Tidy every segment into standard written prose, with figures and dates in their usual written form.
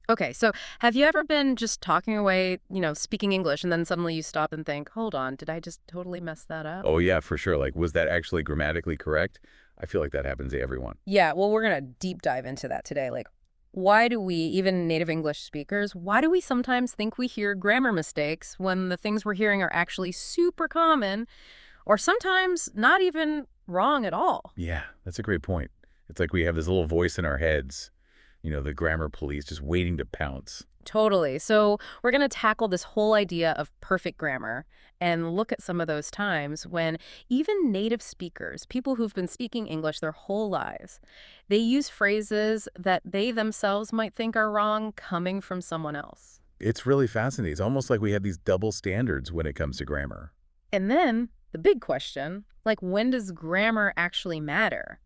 Okay, so have you ever been just talking away, speaking English, and then suddenly you stop and think, hold on, did I just totally mess that up? Oh, yeah, for sure. Like, was that actually grammatically correct? I feel like that happens to everyone. Yeah, well, we're going to deep dive into that today. Like, why do we, even native English speakers, why do we sometimes think we hear grammar mistakes when the things we're hearing are actually super common or sometimes not even wrong at all? Yeah, that's a great point. It's like we have this little voice in our heads, the grammar police just waiting to pounce. Totally. So we're going to tackle this whole idea of perfect grammar and look at some of those times when even native speakers, people who've been speaking English their whole lives, they use phrases that they themselves might think are wrong coming from someone else. It's really fascinating. It's almost like we have these double standards when it comes to grammar. And then the big question, like when does grammar actually matter?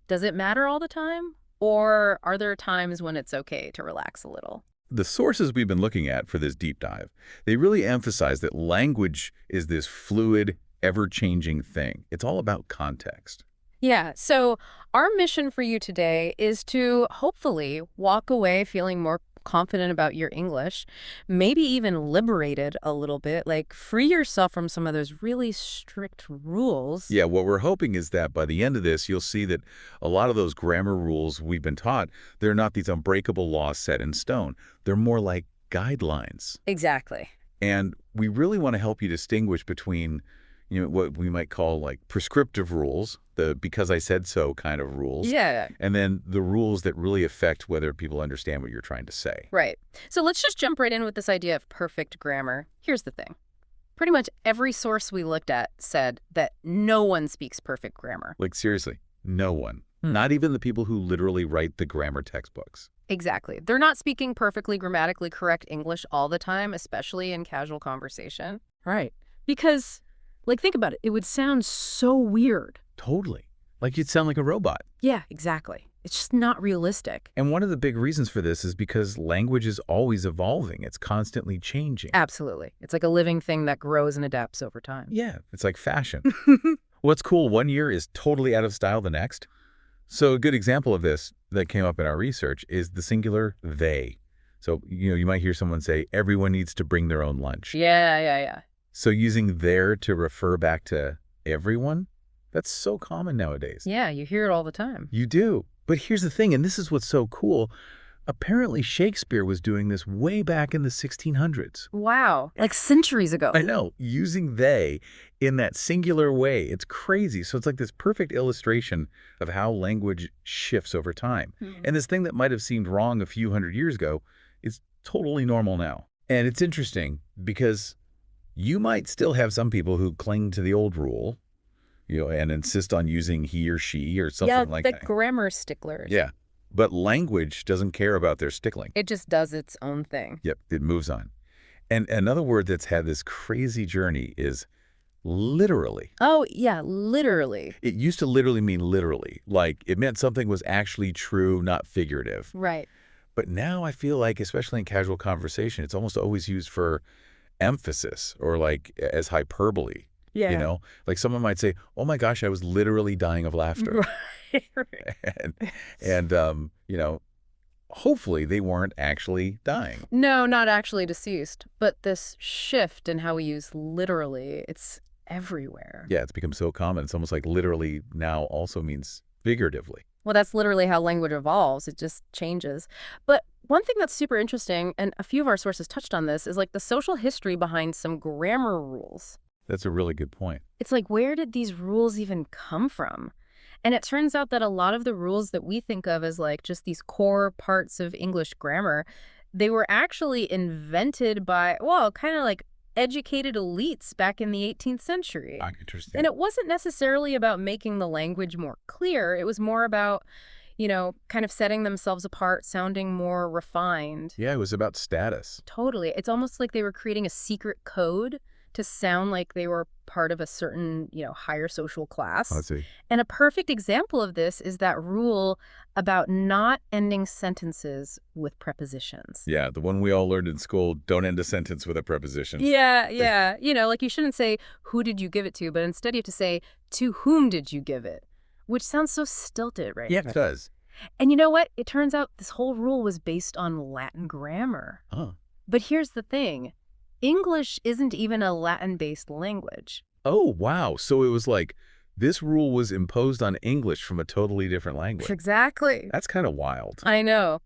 Does it matter all the time? Or are there times when it's okay to relax a little? The sources we've been looking at for this deep dive, they really emphasize that language is this fluid, ever-changing thing. It's all about context. Yeah, so our mission for you today is to hopefully walk away feeling more confident about your English, maybe even liberated a little bit, like free yourself from some of those really strict rules. Yeah, what we're hoping is that by the end of this, you'll see that a lot of those grammar rules we've been taught, they're not these unbreakable laws set in stone. They're more like guidelines. Exactly. And we really want to help you distinguish between, what we might call like prescriptive rules, the because I said so kind of rules, Yeah, and then the rules that really affect whether people understand what you're trying to say. right. So let's just jump right in with this idea of perfect grammar. Here's the thing. Pretty much every source we looked at said that no one speaks perfect grammar. Like seriously, no one. Hmm. Not even the people who literally write the grammar textbooks. Exactly. They're not speaking perfectly grammatically correct English all the time, especially in casual conversation. Right. Because, like, think about it. It would sound so weird. Totally. Like you'd sound like a robot. Yeah, exactly. It's just not realistic. And one of the big reasons for this is because language is always evolving. It's constantly changing. Absolutely. It's like a living thing that grows and adapts over time. Yeah, it's like fashion. What's cool, one year is totally out of style the next. So a good example of this that came up in our research is the singular they. So, you might hear someone say, everyone needs to bring their own lunch. Yeah. So using their to refer back to everyone, that's so common nowadays. Yeah, you hear it all the time. You do. But here's the thing, and this is what's so cool. Apparently Shakespeare was doing this way back in the 1600s. Wow. Like centuries ago. I know, using they in that singular way. It's crazy. So it's like this perfect illustration of how language shifts over time. And this thing that might have seemed wrong a few hundred years ago is totally normal now. And it's interesting because you might still have some people who cling to the old rule, and insist on using he or she or something like the that. grammar sticklers. Yeah. But language doesn't care about their stickling. It just does its own thing. Yep, it moves on. And another word that's had this crazy journey is literally. Oh, yeah, literally. It used to literally mean literally, like it meant something was actually true, not figurative. Right. But now I feel like, especially in casual conversation, it's almost always used for emphasis or like as hyperbole. Yeah. Like someone might say, oh my gosh, I was literally dying of laughter. Right. And hopefully they weren't actually dying. No, not actually deceased, but this shift in how we use literally, it's everywhere. Yeah, it's become so common. It's almost like literally now also means figuratively. Well, that's literally how language evolves. It just changes. But one thing that's super interesting, and a few of our sources touched on this, is like the social history behind some grammar rules. That's a really good point. It's like, where did these rules even come from? And it turns out that a lot of the rules that we think of as like just these core parts of English grammar, they were actually invented by, well, kind of like educated elites back in the 18th century. Interesting. And it wasn't necessarily about making the language more clear. It was more about, kind of setting themselves apart, sounding more refined. Yeah, it was about status. Totally. It's almost like they were creating a secret code to sound like they were part of a certain, higher social class. I see. And a perfect example of this is that rule about not ending sentences with prepositions. Yeah, the one we all learned in school, don't end a sentence with a preposition. Yeah. Like you shouldn't say, who did you give it to? But instead you have to say, to whom did you give it? Which sounds so stilted, right? Yeah, it does. And you know what? It turns out this whole rule was based on Latin grammar. Huh. But here's the thing. English isn't even a Latin-based language. Oh, wow. So it was like this rule was imposed on English from a totally different language. Exactly. That's kind of wild. I know.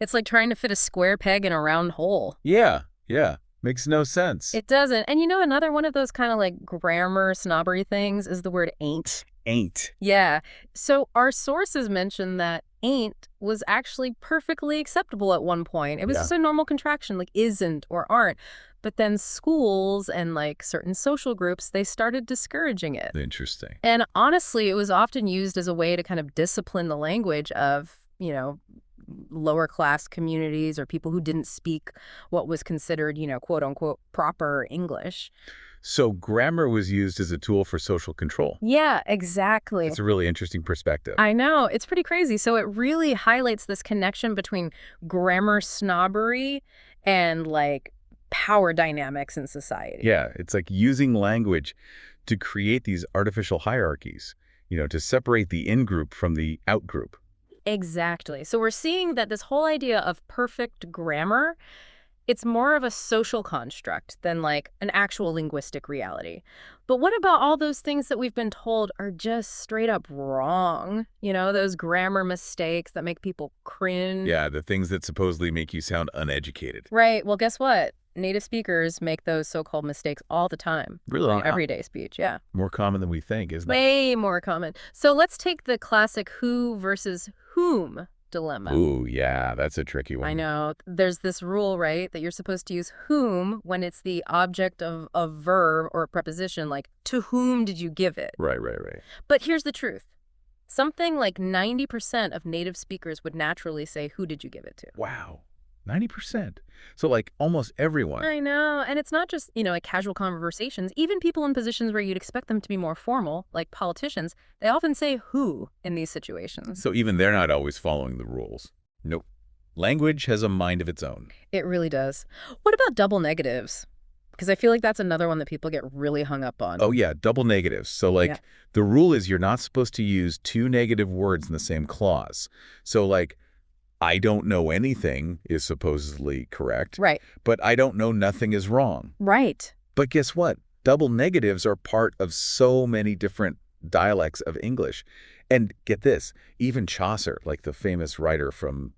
It's like trying to fit a square peg in a round hole. Yeah, yeah. Makes no sense. It doesn't. And you know, another one of those kind of like grammar snobbery things is the word ain't. Ain't. Yeah. So our sources mention that ain't was actually perfectly acceptable at one point. It was Yeah. just a normal contraction, like isn't or aren't. But then schools and like certain social groups, they started discouraging it. Interesting. And honestly, it was often used as a way to kind of discipline the language of, lower class communities or people who didn't speak what was considered, quote unquote, proper English. So grammar was used as a tool for social control. Yeah, exactly. It's a really interesting perspective. I know. It's pretty crazy. So it really highlights this connection between grammar snobbery and like power dynamics in society. Yeah, it's like using language to create these artificial hierarchies, to separate the in-group from the out-group. Exactly. So we're seeing that this whole idea of perfect grammar, it's more of a social construct than like an actual linguistic reality. But what about all those things that we've been told are just straight up wrong? Those grammar mistakes that make people cringe. Yeah, the things that supposedly make you sound uneducated. Right. Well, guess what? Native speakers make those so-called mistakes all the time. Really? In everyday speech, yeah. More common than we think, isn't it? Way more common. So let's take the classic who versus whom dilemma. Ooh, yeah, that's a tricky one. I know. There's this rule, right, that you're supposed to use whom when it's the object of a verb or a preposition, like to whom did you give it? Right. But here's the truth. Something like 90% of native speakers would naturally say, who did you give it to? Wow, 90%. So like almost everyone. I know. And it's not just, like casual conversations. Even people in positions where you'd expect them to be more formal, like politicians, they often say who in these situations. So even they're not always following the rules. Nope. Language has a mind of its own. It really does. What about double negatives? Because I feel like that's another one that people get really hung up on. Oh, yeah, double negatives. So like Yeah. the rule is you're not supposed to use two negative words in the same clause. So like I don't know anything is supposedly correct, Right. but I don't know nothing is wrong. Right. But guess what? Double negatives are part of so many different dialects of English. And get this, even Chaucer, like the famous writer from,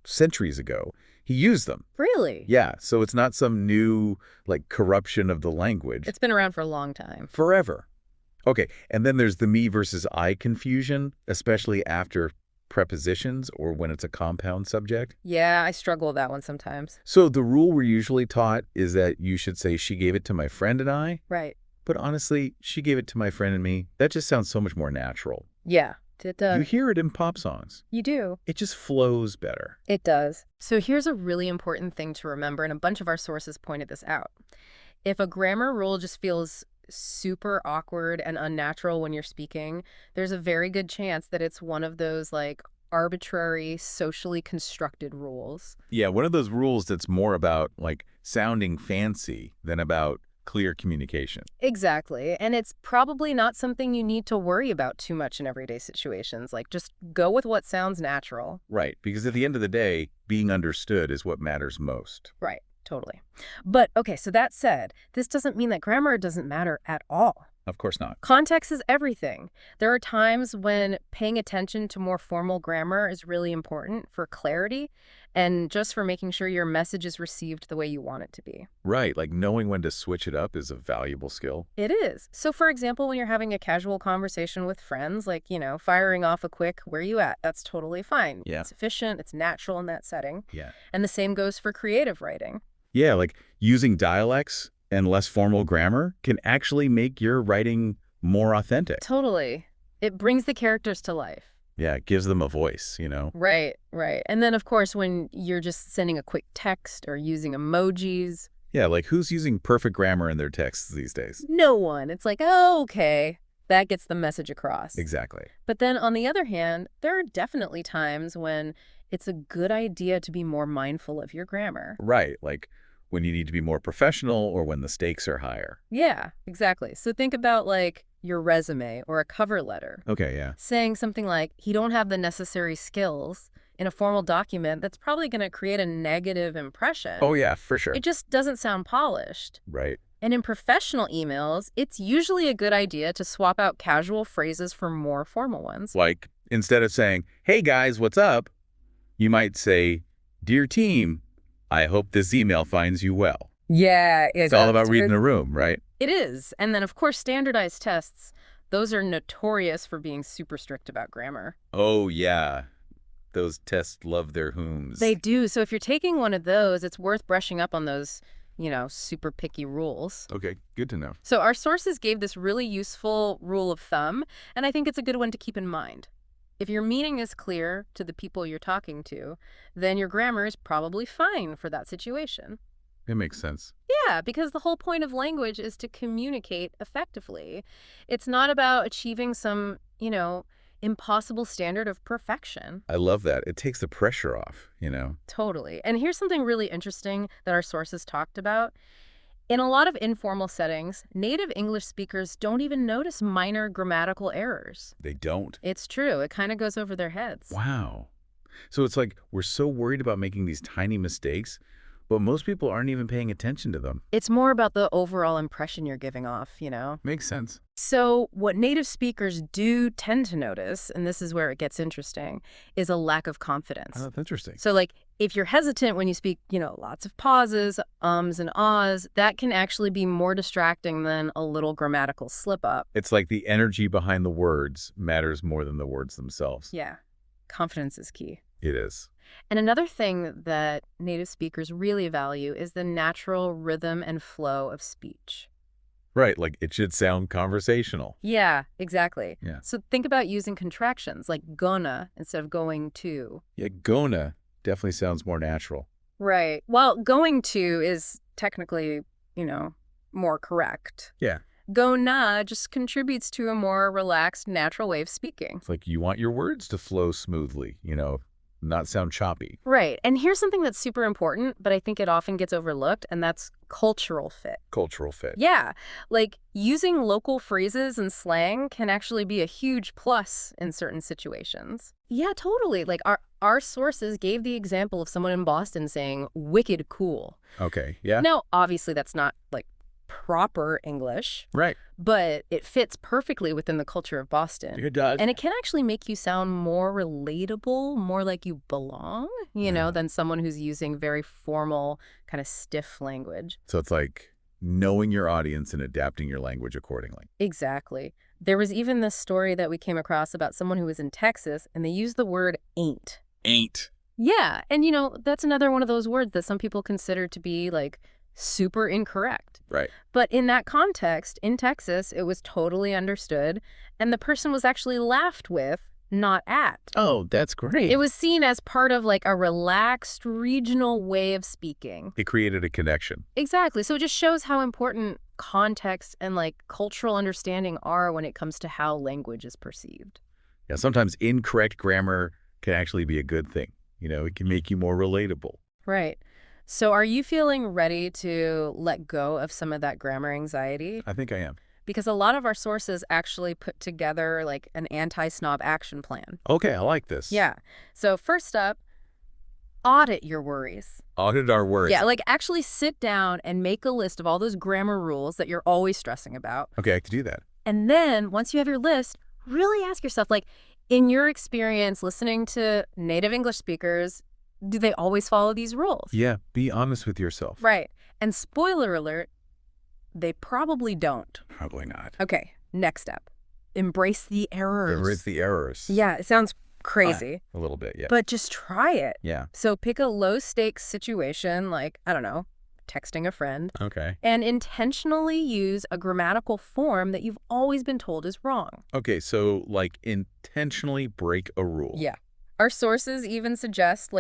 centuries ago, he used them. Really? Yeah, so it's not some new, like, corruption of the language. It's been around for a long time. Forever. Okay, and then there's the me versus I confusion, especially after prepositions or when it's a compound subject. Yeah, I struggle with that one sometimes. So the rule we're usually taught is that you should say, she gave it to my friend and I. Right. But honestly, she gave it to my friend and me. That just sounds so much more natural. Yeah, it does. You hear it in pop songs. You do. It just flows better. It does. So here's a really important thing to remember, and a bunch of our sources pointed this out. If a grammar rule just feels super awkward and unnatural when you're speaking, there's a very good chance that it's one of those like arbitrary, socially constructed rules. Yeah, one of those rules that's more about like sounding fancy than about clear communication. Exactly. And it's probably not something you need to worry about too much in everyday situations. Like, just go with what sounds natural. Right, because at the end of the day, being understood is what matters most. Right. Totally. But, okay, so that said, this doesn't mean that grammar doesn't matter at all. Of course not. Context is everything. There are times when paying attention to more formal grammar is really important for clarity and just for making sure your message is received the way you want it to be. Right, like knowing when to switch it up is a valuable skill. It is. So, for example, when you're having a casual conversation with friends, like, firing off a quick, where you at? That's totally fine. Yeah. It's efficient. It's natural in that setting. Yeah. And the same goes for creative writing. Yeah, like using dialects and less formal grammar can actually make your writing more authentic. Totally. It brings the characters to life. Yeah, it gives them a voice, Right, right. And then, of course, when you're just sending a quick text or using emojis. Yeah, like who's using perfect grammar in their texts these days? No one. It's like, oh, okay. That gets the message across. Exactly. But then, on the other hand, there are definitely times when it's a good idea to be more mindful of your grammar. Right, like when you need to be more professional or when the stakes are higher. Yeah, exactly. So think about like your resume or a cover letter. Okay, yeah. Saying something like, he don't have the necessary skills in a formal document, that's probably going to create a negative impression. Oh, yeah, for sure. It just doesn't sound polished. Right. And in professional emails, it's usually a good idea to swap out casual phrases for more formal ones. Like, instead of saying, hey guys, what's up? You might say, dear team, I hope this email finds you well. Yeah, It's all about reading the room, right? It is. And then, of course, standardized tests, those are notorious for being super strict about grammar. Oh, yeah. Those tests love their whom's. They do. So if you're taking one of those, it's worth brushing up on those, super picky rules. Okay, good to know. So our sources gave this really useful rule of thumb, and I think it's a good one to keep in mind. If your meaning is clear to the people you're talking to, then your grammar is probably fine for that situation. It makes sense. Yeah, because the whole point of language is to communicate effectively. It's not about achieving some, impossible standard of perfection. I love that. It takes the pressure off, Totally. And here's something really interesting that our sources talked about. In a lot of informal settings, native English speakers don't even notice minor grammatical errors. They don't. It's true. It kind of goes over their heads. Wow. So it's like we're so worried about making these tiny mistakes, but most people aren't even paying attention to them. It's more about the overall impression you're giving off, Makes sense. So what native speakers do tend to notice, and this is where it gets interesting, is a lack of confidence. Oh, that's interesting. So if you're hesitant when you speak, lots of pauses, ums and ahs, that can actually be more distracting than a little grammatical slip up. It's like the energy behind the words matters more than the words themselves. Yeah, confidence is key. It is. And another thing that native speakers really value is the natural rhythm and flow of speech. Right, like it should sound conversational. Yeah, exactly. Yeah. So think about using contractions like gonna instead of going to. Yeah, gonna definitely sounds more natural. Right. Well, going to is technically, more correct. Yeah. Gonna just contributes to a more relaxed, natural way of speaking. It's like you want your words to flow smoothly, not sound choppy. Right. And here's something that's super important, but I think it often gets overlooked, and that's cultural fit. Cultural fit. Yeah. Like using local phrases and slang can actually be a huge plus in certain situations. Yeah, totally. Like our sources gave the example of someone in Boston saying wicked cool. Okay, yeah. Now, obviously that's not proper English, Right. but it fits perfectly within the culture of Boston. It does. And it can actually make you sound more relatable, more like you belong, than someone who's using very formal, kind of stiff language. So it's like knowing your audience and adapting your language accordingly. Exactly. There was even this story that we came across about someone who was in Texas, and they used the word ain't. Ain't. Yeah. And, that's another one of those words that some people consider to be, super incorrect. Right. But in that context, in Texas, it was totally understood, and the person was actually laughed with, not at. Oh, that's great. It was seen as part of a relaxed regional way of speaking. It created a connection. Exactly. So it just shows how important context and cultural understanding are when it comes to how language is perceived. Yeah, sometimes incorrect grammar can actually be a good thing. It can make you more relatable. Right. So are you feeling ready to let go of some of that grammar anxiety? I think I am. Because a lot of our sources actually put together an anti-snob action plan. Okay, I like this. Yeah. So first up, audit your worries. Audit our words. Yeah, actually sit down and make a list of all those grammar rules that you're always stressing about. Okay, I can do that. And then once you have your list, really ask yourself, in your experience listening to native English speakers, do they always follow these rules? Yeah, be honest with yourself. Right. And spoiler alert, they probably don't. Probably not. Okay, next step. Embrace the errors. Embrace the errors. Yeah, it sounds crazy. A little bit, yeah. But just try it. Yeah. So pick a low-stakes situation, I don't know, texting a friend, Okay. and intentionally use a grammatical form that you've always been told is wrong. Okay, so intentionally break a rule. Yeah. Our sources even suggest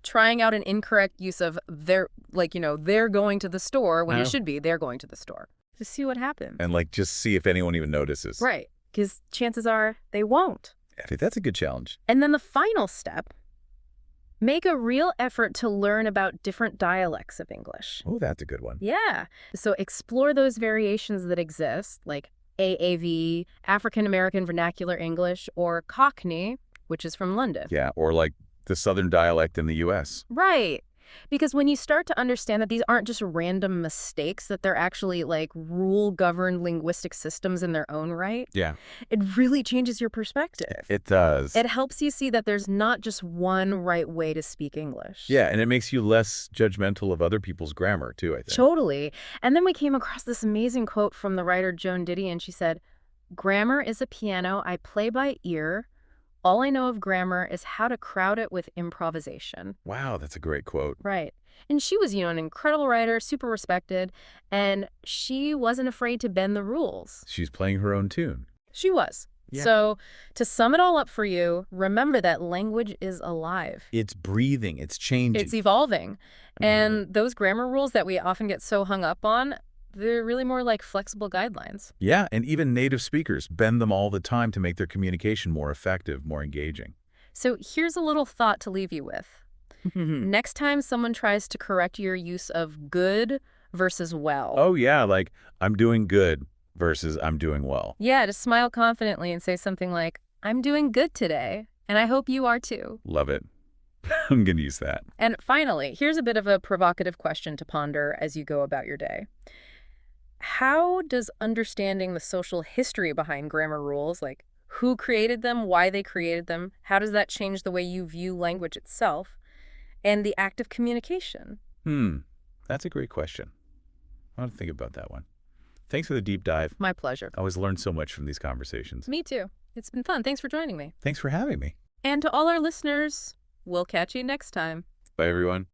trying out an incorrect use of they're going to the store when Oh. it should be they're going to the store. Just see what happens. And just see if anyone even notices. Right. Because chances are they won't. I think that's a good challenge. And then the final step, make a real effort to learn about different dialects of English. Oh, that's a good one. Yeah. So explore those variations that exist, AAV, African American Vernacular English, or Cockney, which is from London. Yeah, or like the Southern dialect in the U.S. Right. Because when you start to understand that these aren't just random mistakes, that they're actually like rule-governed linguistic systems in their own right, Yeah. it really changes your perspective. It does. It helps you see that there's not just one right way to speak English. Yeah, and it makes you less judgmental of other people's grammar, too, I think. Totally. And then we came across this amazing quote from the writer Joan Didion. She said, "Grammar is a piano I play by ear. All I know of grammar is how to crowd it with improvisation." Wow, that's a great quote. Right. And she was, an incredible writer, super respected, and she wasn't afraid to bend the rules. She's playing her own tune. She was. Yeah. So to sum it all up for you, remember that language is alive. It's breathing. It's changing. It's evolving. And those grammar rules that we often get so hung up on, they're really more like flexible guidelines. Yeah, and even native speakers bend them all the time to make their communication more effective, more engaging. So here's a little thought to leave you with. Next time someone tries to correct your use of good versus well. Oh, yeah, like, I'm doing good versus I'm doing well. Yeah, just smile confidently and say something like, "I'm doing good today, and I hope you are too." Love it. I'm going to use that. And finally, here's a bit of a provocative question to ponder as you go about your day. How does understanding the social history behind grammar rules, like who created them, why they created them, how does that change the way you view language itself and the act of communication? That's a great question. I want to think about that one. Thanks for the deep dive. My pleasure. I always learn so much from these conversations. Me too. It's been fun. Thanks for joining me. Thanks for having me. And to all our listeners, we'll catch you next time. Bye, everyone.